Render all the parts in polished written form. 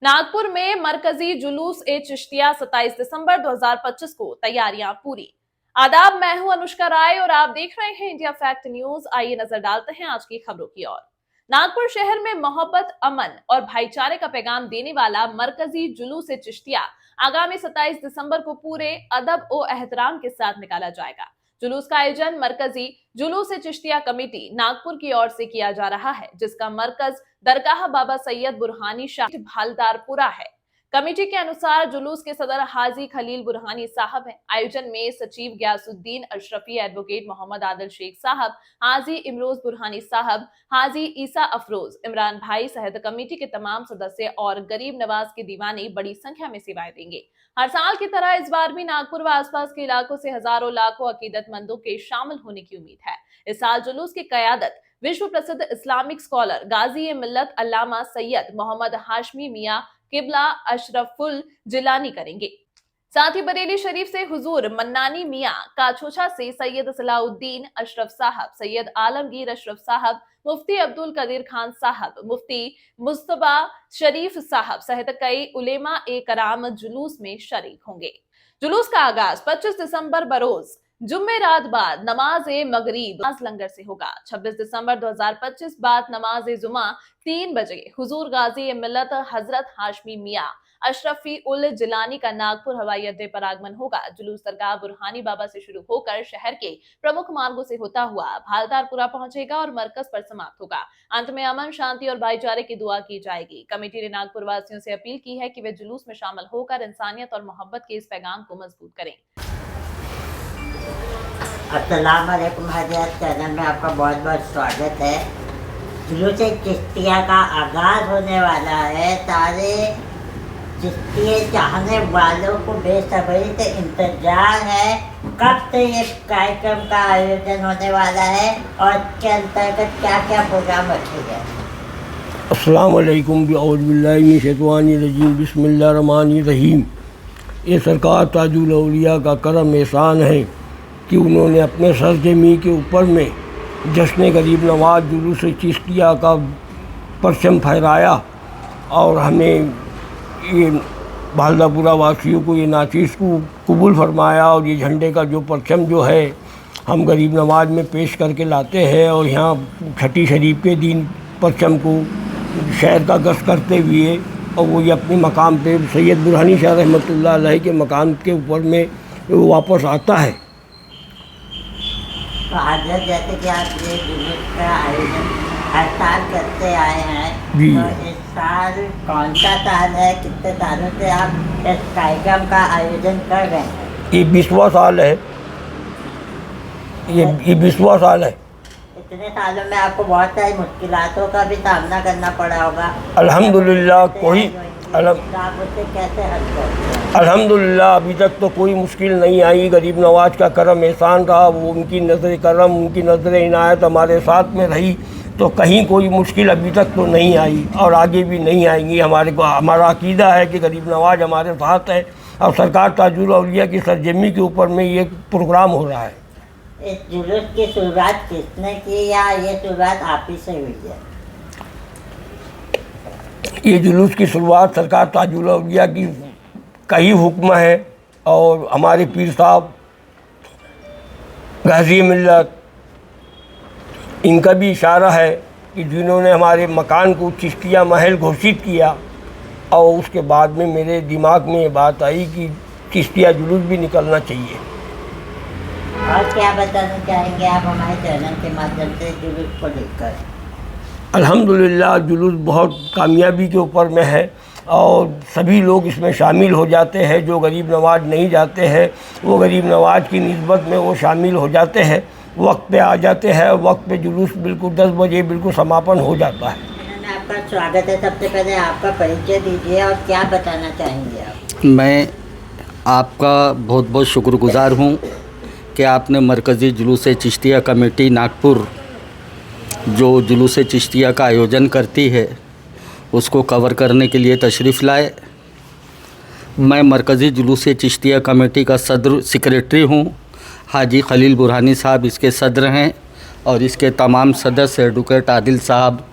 नागपुर में मरकजी जुलूस ए चिश्तिया 27 दिसंबर 2025 को तैयारियां पूरी। आदाब, मैं हूं अनुष्का राय और आप देख रहे हैं इंडिया फैक्ट न्यूज। आइए नजर डालते हैं आज की खबरों की ओर। नागपुर शहर में मोहब्बत, अमन और भाईचारे का पैगाम देने वाला मरकजी जुलूस ए चिश्तिया आगामी 27 दिसंबर को पूरे अदब और एहतराम के साथ निकाला जाएगा। जुलूस का आयोजन मरकजी जुलूस ए चिश्तिया कमेटी नागपुर की ओर से किया जा रहा है, जिसका मरकज दरगाह बाबा सैयद बुरहानी शाह भालदारपुरा है। कमेटी के अनुसार जुलूस के सदर हाजी खलील बुरहानी साहब हैं। आयोजन में सचिव गयासुद्दीन अशरफी, एडवोकेट मोहम्मद आदिल शेख साहब, हाजी इमरोज बुरहानी साहब, हाजी ईसा अफरोज, इमरान भाई सहित कमेटी के तमाम सदस्य और गरीब नवाज के दीवाने बड़ी संख्या में सेवाएं देंगे। हर साल की तरह इस बार भी नागपुर व आसपास के इलाकों से हजारों लाखों अकीदतमंदों के शामिल होने की उम्मीद है। इस साल जुलूस की कयादत विश्व प्रसिद्ध इस्लामिक स्कॉलर गाजी मिल्लत अल्लामा सैयद मोहम्मद हाशमी मियां किबला अशरफुल जिलानी करेंगे। साथ ही बरेली शरीफ से हुजूर मन्नानी मियां, काछोछा से सैयद सलाउद्दीन अशरफ साहब, सैयद आलमगीर अशरफ साहब, मुफ्ती अब्दुल कदीर खान साहब, मुफ्ती मुस्तफा शरीफ साहब सहित कई उलेमा ए कराम जुलूस में शरीक होंगे। जुलूस का आगाज 25 दिसंबर बरोज जुम्मेरात बाद नमाज मगरिब लंगर से होगा। 26 दिसंबर 2025 बाद नमाज जुमा 3 बजे हुजूर गाजी मिल्लत हजरत हाशमी मियां अशरफी उल जिलानी का नागपुर हवाई अड्डे पर आगमन होगा। जुलूस दरगाह बुरहानी बाबा से शुरू होकर शहर के प्रमुख मार्गों से होता हुआ भालदारपुरा पहुंचेगा और मरकज पर समाप्त होगा। अंत में अमन, शांति और भाईचारे की दुआ की जाएगी। कमेटी ने नागपुर वासियों से अपील की है कि वे जुलूस में शामिल होकर इंसानियत और मोहब्बत के इस पैगाम को मजबूत करें। अस्सलाम वालेकुम हज़रत, चैनल में आपका बहुत बहुत स्वागत है। जुलूस चिश्तिया का आगाज़ होने वाला है। सारे चिश्तिया चाहने वालों को बेसब्री से इंतजार है कब से ये कार्यक्रम का आयोजन होने वाला है और इसके अंतर्गत क्या क्या प्रोग्राम रखे गए। अस्सलाम वालेकुम बिऔज़ुबिल्लाहि मिनश शैतानिर रजीम, बिस्मिल्लाहिर्रहमानिर्रहीम। ये सरकार ताजुल औलिया का करम एहसान है कि उन्होंने अपने सरजमी के ऊपर में जश्न गरीब नवाज जुलूस चिश्तिया का परचम फहराया और हमें ये भालदापुरा वासियों को ये नाचीज़ को कबूल फरमाया। और ये झंडे का जो परचम जो है हम गरीब नवाज में पेश करके लाते हैं और यहाँ छठी शरीफ के दिन परचम को शहर का गश्त करते हुए और वो ये अपने मकाम पे सैयद बुरहानी शाह रहमतुल्लाह अलैह के मकाम के ऊपर में वो वापस आता है। तो हज़रत, जैसे कि आप ये जुलूस का आयोजन हर साल करते आए हैं, तो इस साल कौन सा साल है, कितने सालों से आप इस कार्यक्रम का आयोजन कर रहे हैं? ये 20वां साल है। ये 20वां साल है। इतने सालों में आपको बहुत सारी मुश्किलातों का भी सामना करना पड़ा होगा। अल्हम्दुलिल्लाह आप उससे कैसे हल करते हैं? अल्हम्दुलिल्लाह अभी तक तो कोई मुश्किल नहीं आई। गरीब नवाज का करम एहसान रहा, वो उनकी नज़र करम, उनकी नज़र इनायत हमारे साथ में रही, तो कहीं कोई मुश्किल अभी तक तो नहीं आई और आगे भी नहीं आएंगी। हमारा अकीदा है कि गरीब नवाज हमारे साथ है और सरकार ताजुल औलिया की सरजमी के ऊपर में ये प्रोग्राम हो रहा है। इस जुलूस की शुरुआत किसने की या ये शुरुआत आप ही से हुई है? ये जुलूस की शुरुआत सरकार ताजुल औलिया की का ही हुक्म है और हमारे पीर साहब गाजी मिल्लत इनका भी इशारा है कि जिन्होंने हमारे मकान को चिश्तिया महल घोषित किया और उसके बाद में मेरे दिमाग में ये बात आई कि चिश्तिया जुलूस भी निकलना चाहिए। और क्या बताना चाहेंगे आप हमारे चैनल के माध्यम से जुलूस को लेकर? अल्हम्दुलिल्लाह जुलूस बहुत कामयाबी के ऊपर में है और सभी लोग इसमें शामिल हो जाते हैं। जो गरीब नवाज नहीं जाते हैं वो गरीब नवाज की निस्बत में वो शामिल हो जाते हैं, वक्त पे आ जाते हैं। वक्त पे जुलूस बिल्कुल 10 बजे बिल्कुल समापन हो जाता है। आपका स्वागत है। सबसे पहले आपका परिचय दीजिए और क्या बताना चाहेंगे आप? मैं आपका बहुत बहुत शुक्रगुजार हूँ कि आपने मरकज़ी जुलूस चिश्तिया कमेटी नागपुर जो जुलूस चिश्तिया का आयोजन करती है उसको कवर करने के लिए तशरीफ़ लाए। मैं मरकज़ी जुलूस चिश्तिया कमेटी का सदर सेक्रेटरी हूँ। हाजी खलील बुरहानी साहब इसके सदर हैं और इसके तमाम सदस्य एडवोकेट आदिल साहब,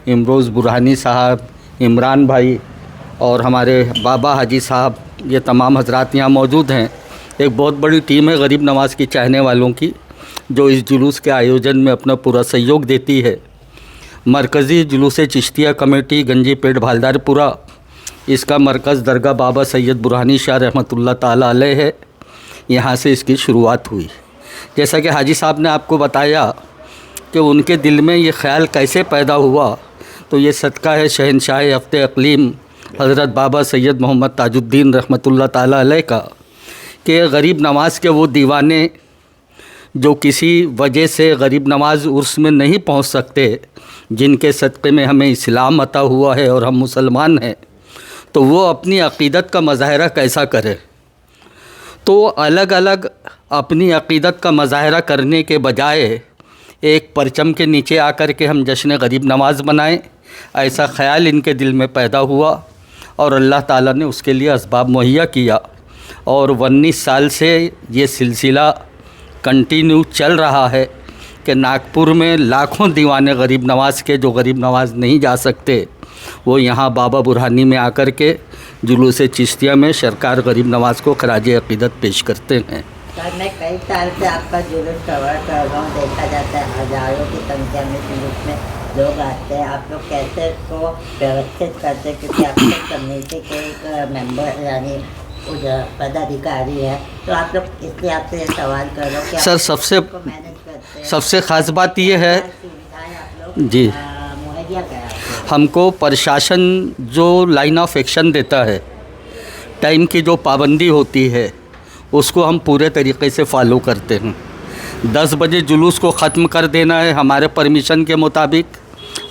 इमरोज़ बुरहानी साहब, इमरान भाई और हमारे बाबा हाजी साहब, ये तमाम हजरात यहाँ मौजूद हैं। एक बहुत बड़ी टीम है गरीब नवाज़ की चाहने वालों की, जो इस जुलूस के आयोजन में अपना पूरा सहयोग देती है। मरकज़ी जुलूस चिश्तिया कमेटी गंजी पेट भालदारपुरा, इसका मरकज़ दरगाह बाबा सैयद बुरहानी शाह रहमतुल्लाह ताला अलैह है। यहाँ से इसकी शुरुआत हुई। जैसा कि हाजी साहब ने आपको बताया कि उनके दिल में ये ख़्याल कैसे पैदा हुआ, तो ये सदका है शहनशाह हफ्ते अक़लीम हज़रत बाबा सैयद मोहम्मद ताजुद्दीन रहमतुल्लाह ताला अलैह का, कि गरीब नवाज़ के वो दीवाने जो किसी वजह से गरीब नवाज़ उर्स में नहीं पहुंच सकते, जिनके सदक़े में हमें इस्लाम अता हुआ है और हम मुसलमान हैं, तो वो अपनी अक़ीदत का मज़ाहरा कैसा करें। तो अलग अलग अपनी अक़ीदत का मज़ाहरा करने के बजाय एक परचम के नीचे आकर के हम जश्न गरीब नवाज़ बनाएं, ऐसा ख़याल इनके दिल में पैदा हुआ और अल्लाह ताला ने उसके लिए असबाब मुहैया किया। और 19 साल से ये सिलसिला कंटिन्यू चल रहा है कि नागपुर में लाखों दीवाने गरीब नवाज़ के, जो गरीब नवाज़ नहीं जा सकते, वो यहाँ बाबा बुरहानी में आकर के जुलूस चिश्तिया में सरकार गरीब नवाज़ को खराज अक़ीदत पेश करते हैं। सर, मैं कई साल से आपका जुलूस कवर कर रहा हूँ, देखा जाता है हज़ारों की संख्या में जुलूस में लोग आते हैं। आप लोग कैसे इसको व्यवस्थित करते हैं, क्योंकि आप लोग कम्युनिटी के एक मेंबर यानी पदाधिकारी है, तो आप लोग इसलिए आपसे ये सवाल कर रहा हूँ कि सर, सबसे ख़ास बात ये है जी, मुहैया कराते हैं। हमको प्रशासन जो लाइन ऑफ एक्शन देता है, टाइम की जो पाबंदी होती है, उसको हम पूरे तरीके से फॉलो करते हैं। 10 बजे जुलूस को ख़त्म कर देना है, हमारे परमिशन के मुताबिक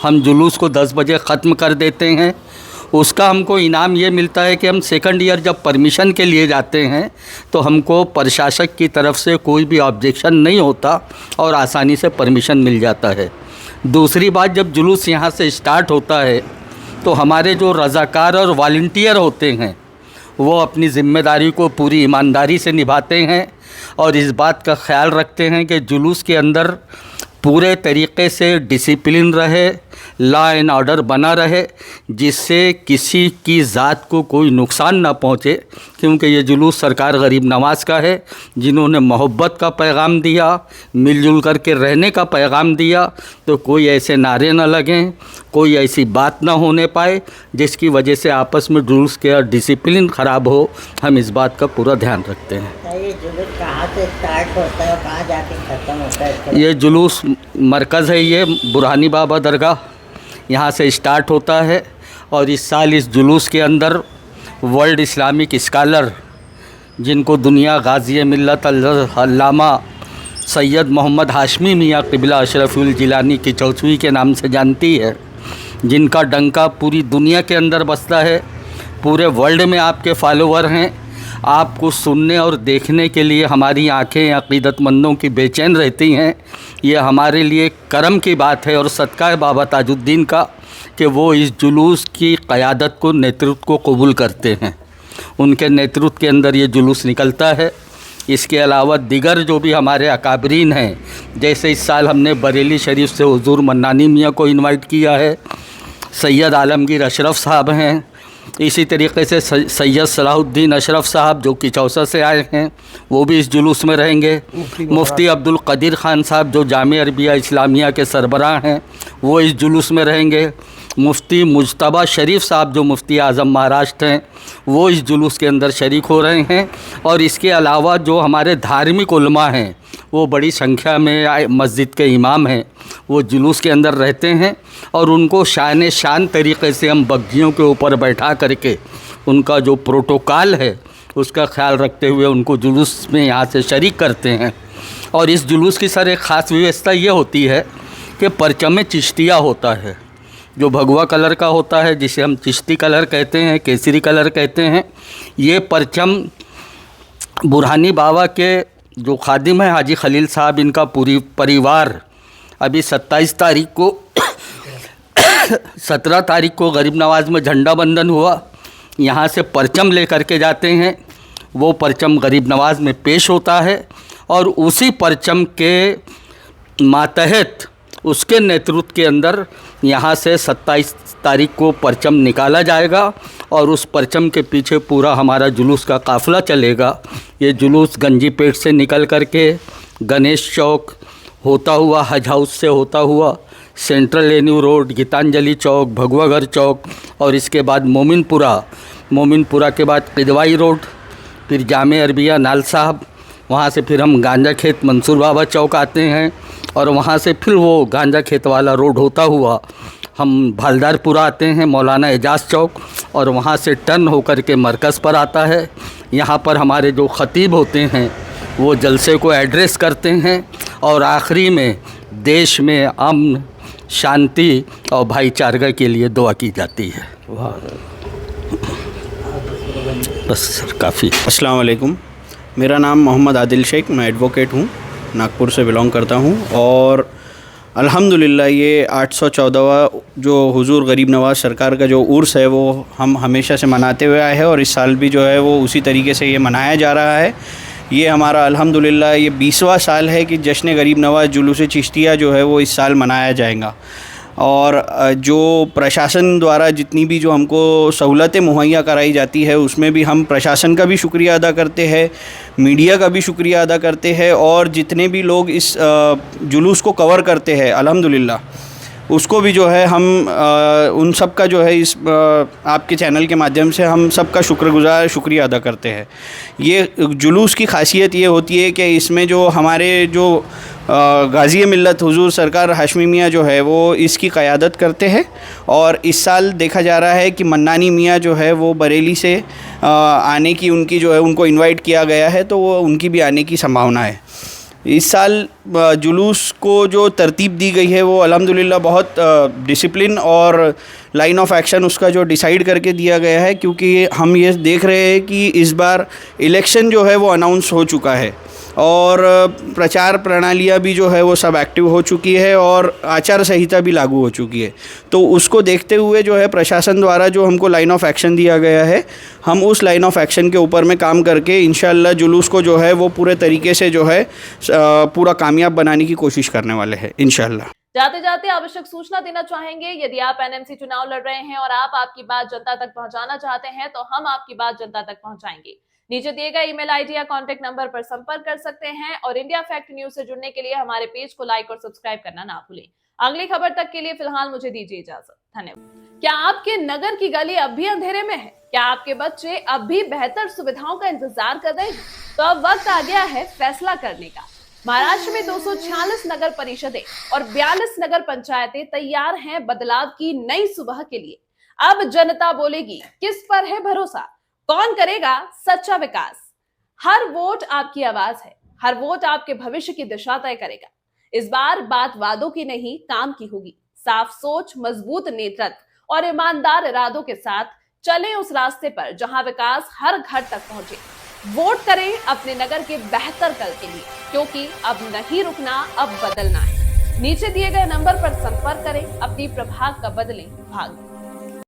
हम जुलूस को 10 बजे ख़त्म कर देते हैं। उसका हमको इनाम ये मिलता है कि हम सेकंड ईयर जब परमिशन के लिए जाते हैं तो हमको प्रशासक की तरफ से कोई भी ऑब्जेक्शन नहीं होता और आसानी से परमिशन मिल जाता है। दूसरी बात, जब जुलूस यहाँ से स्टार्ट होता है तो हमारे जो रज़ाकार और वॉलंटियर होते हैं वो अपनी ज़िम्मेदारी को पूरी ईमानदारी से निभाते हैं और इस बात का ख्याल रखते हैं कि जुलूस के अंदर पूरे तरीक़े से डिसिप्लिन रहे, लॉ एंड ऑर्डर बना रहे, जिससे किसी की ज़ात को कोई नुकसान ना पहुँचे। क्योंकि ये जुलूस सरकार गरीब नवाज़ का है, जिन्होंने मोहब्बत का पैगाम दिया, मिलजुल कर के रहने का पैगाम दिया, तो कोई ऐसे नारे ना लगें, कोई ऐसी बात ना होने पाए जिसकी वजह से आपस में जुलूस के डिसिप्लिन ख़राब हो। हम इस बात का पूरा ध्यान रखते हैं। ये जुलूस कहाँ से स्टार्ट होता है और कहाँ जाके ख़त्म होता है? ये जुलूस मरकज़ है, ये बुरहानी बाबा दरगाह, यहाँ से स्टार्ट होता है। और इस साल इस जुलूस के अंदर वर्ल्ड इस्लामिक स्कॉलर, जिनको दुनिया गाज़ी मिल्लत अल्लामा सैयद मोहम्मद हाशमी मियाँ क़िबला अशरफुल जिलानी की चौथवी के नाम से जानती है, जिनका डंका पूरी दुनिया के अंदर बसता है, पूरे वर्ल्ड में आपके फॉलोवर हैं। आपको सुनने और देखने के लिए हमारी आँखें अक़ीदतमंदों की बेचैन रहती हैं। ये हमारे लिए करम की बात है और सदका है बाबा ताजुद्दीन का कि वो इस जुलूस की क़यादत को, नेतृत्व को कबूल करते हैं। उनके नेतृत्व के अंदर ये जुलूस निकलता है। इसके अलावा दिगर जो भी हमारे अकाबरीन हैं, जैसे इस साल हमने बरेली शरीफ से हुज़ूर मन्नानी मियाँ को इनवाइट किया है, सैयद आलमगीर अशरफ साहब हैं, इसी तरीके से सैयद सलाहुद्दीन अशरफ साहब जो कि चौसा से आए हैं, वो भी इस जुलूस में रहेंगे। मुफ्ती अब्दुल कदीर ख़ान साहब जो जामिया अरबिया इस्लामिया के सरबराह हैं, वो इस जुलूस में रहेंगे। मुफ्ती मुज्तबा शरीफ साहब जो मुफ्ती आज़म महाराष्ट्र हैं, वो इस जुलूस के अंदर शरीक हो रहे हैं। और इसके अलावा जो हमारे धार्मिक उलमा हैं, वो बड़ी संख्या में मस्जिद के इमाम हैं, वो जुलूस के अंदर रहते हैं और उनको शान तरीक़े से हम बग्घियों के ऊपर बैठा करके उनका जो प्रोटोकॉल है उसका ख्याल रखते हुए उनको जुलूस में यहाँ से शरीक करते हैं। और इस जुलूस की सर एक ख़ास व्यवस्था ये होती है कि परचम चिश्तिया होता है, जो भगवा कलर का होता है, जिसे हम चिश्ती कलर कहते हैं, केसरी कलर कहते हैं। ये परचम बुरहानी बाबा के जो खादिम है हाजी खलील साहब, इनका पूरी परिवार अभी 27 तारीख को 17 तारीख को गरीब नवाज़ में झंडा बंधन हुआ, यहाँ से परचम लेकर के जाते हैं। वो परचम गरीब नवाज़ में पेश होता है और उसी परचम के मातहत उसके नेतृत्व के अंदर यहाँ से 27 तारीख को परचम निकाला जाएगा और उस परचम के पीछे पूरा हमारा जुलूस का काफ़िला चलेगा। ये जुलूस गंजीपेट से निकल कर के गणेश चौक होता हुआ, हज हाउस से होता हुआ, सेंट्रल एवेन्यू रोड, गीतांजलि चौक, भगवागढ़ चौक और इसके बाद मोमिनपुरा के बाद किदवाई रोड, फिर जामे अरबिया नाल साहब, वहाँ से फिर हम गांजा खेत मंसूर बाबा चौक आते हैं और वहाँ से फिर वो गांजा खेत वाला रोड होता हुआ हम भालदारपुरा आते हैं, मौलाना एजाज चौक, और वहाँ से टर्न होकर के मरकज़ पर आता है। यहाँ पर हमारे जो ख़तीब होते हैं वो जलसे को एड्रेस करते हैं और आखिरी में देश में अमन, शांति और भाईचारा के लिए दुआ की जाती है। बस सर, काफ़ी। अस्सलाम वालेकुम, मेरा नाम मोहम्मद आदिल शेख, मैं एडवोकेट हूँ, नागपुर से बिलोंग करता हूँ। और अल्हम्दुलिल्लाह ये 814वां जो हुजूर गरीब नवाज़ सरकार का जो उर्स है वो हम हमेशा से मनाते हुए आए हैं और इस साल भी जो है वो उसी तरीके से ये मनाया जा रहा है। ये हमारा अल्हम्दुलिल्लाह ये 20वां साल है कि जश्न गरीब नवाज़ जुलूस चिश्तिया जो है वो इस साल मनाया जाएगा। और जो प्रशासन द्वारा जितनी भी जो हमको सहूलतें मुहैया कराई जाती है उसमें भी हम प्रशासन का भी शुक्रिया अदा करते हैं, मीडिया का भी शुक्रिया अदा करते हैं और जितने भी लोग इस जुलूस को कवर करते हैं अल्हम्दुलिल्लाह उसको भी जो है हम उन सब का जो है इस आपके चैनल के माध्यम से हम सब का शुक्रिया अदा करते हैं। ये जुलूस की खासियत ये होती है कि इसमें जो हमारे जो गाज़ी मिल्लत हुजूर सरकार हाशमी मियाँ जो है वो इसकी क़यादत करते हैं और इस साल देखा जा रहा है कि मन्नानी मियाँ जो है वो बरेली से आने की उनकी जो है उनको इनवाइट किया गया है, तो वो उनकी भी आने की संभावना है। इस साल जुलूस को जो तरतीब दी गई है वो अल्हम्दुलिल्लाह बहुत डिसिप्लिन और लाइन ऑफ एक्शन उसका जो डिसाइड करके दिया गया है, क्योंकि हम ये देख रहे हैं कि इस बार इलेक्शन जो है वो अनाउंस हो चुका है और प्रचार प्रणालियाँ भी जो है वो सब एक्टिव हो चुकी है और आचार संहिता भी लागू हो चुकी है। तो उसको देखते हुए जो है प्रशासन द्वारा जो हमको लाइन ऑफ एक्शन दिया गया है, हम उस लाइन ऑफ एक्शन के ऊपर में काम करके इंशाअल्लाह जुलूस को जो है वो पूरे तरीके से जो है पूरा कामयाब बनाने की कोशिश करने वाले हैं इंशाअल्लाह। जाते जाते आवश्यक सूचना देना चाहेंगे, यदि आप एनएमसी चुनाव लड़ रहे हैं और आप आपकी बात जनता तक पहुंचाना चाहते हैं तो हम आपकी बात जनता तक पहुंचाएंगे। नीचे दिए गए ईमेल आईडी या कांटेक्ट नंबर पर संपर्क कर सकते हैं और इंडिया फैक्ट न्यूज से जुड़ने के लिए हमारे पेज को लाइक और सब्सक्राइब करना ना भूलें। अगली खबर तक के लिए फिलहाल मुझे दीजिए इजाजत। धन्यवाद। क्या आपके नगर की गली अब भी अंधेरे में है? क्या आपके बच्चे अब भी बेहतर सुविधाओं का इंतजार कर रहे हैं? तो अब वक्त आ गया है फैसला करने का। महाराष्ट्र में 246 नगर परिषदें और 42 नगर पंचायतें तैयार हैं बदलाव की नई सुबह के लिए। अब जनता बोलेगी, किस पर है भरोसा, कौन करेगा सच्चा विकास। हर वोट आपकी आवाज है, हर वोट आपके भविष्य की दिशा तय करेगा। इस बार बात वादों की नहीं, काम की होगी। साफ सोच, मजबूत नेतृत्व और ईमानदार इरादों के साथ चलें उस रास्ते पर जहां विकास हर घर तक पहुंचे। वोट करें अपने नगर के बेहतर कल के लिए, क्योंकि अब नहीं रुकना, अब बदलना है। नीचे दिए गए नंबर पर संपर्क करें, अपनी प्रभाग का बदलें भाग्य।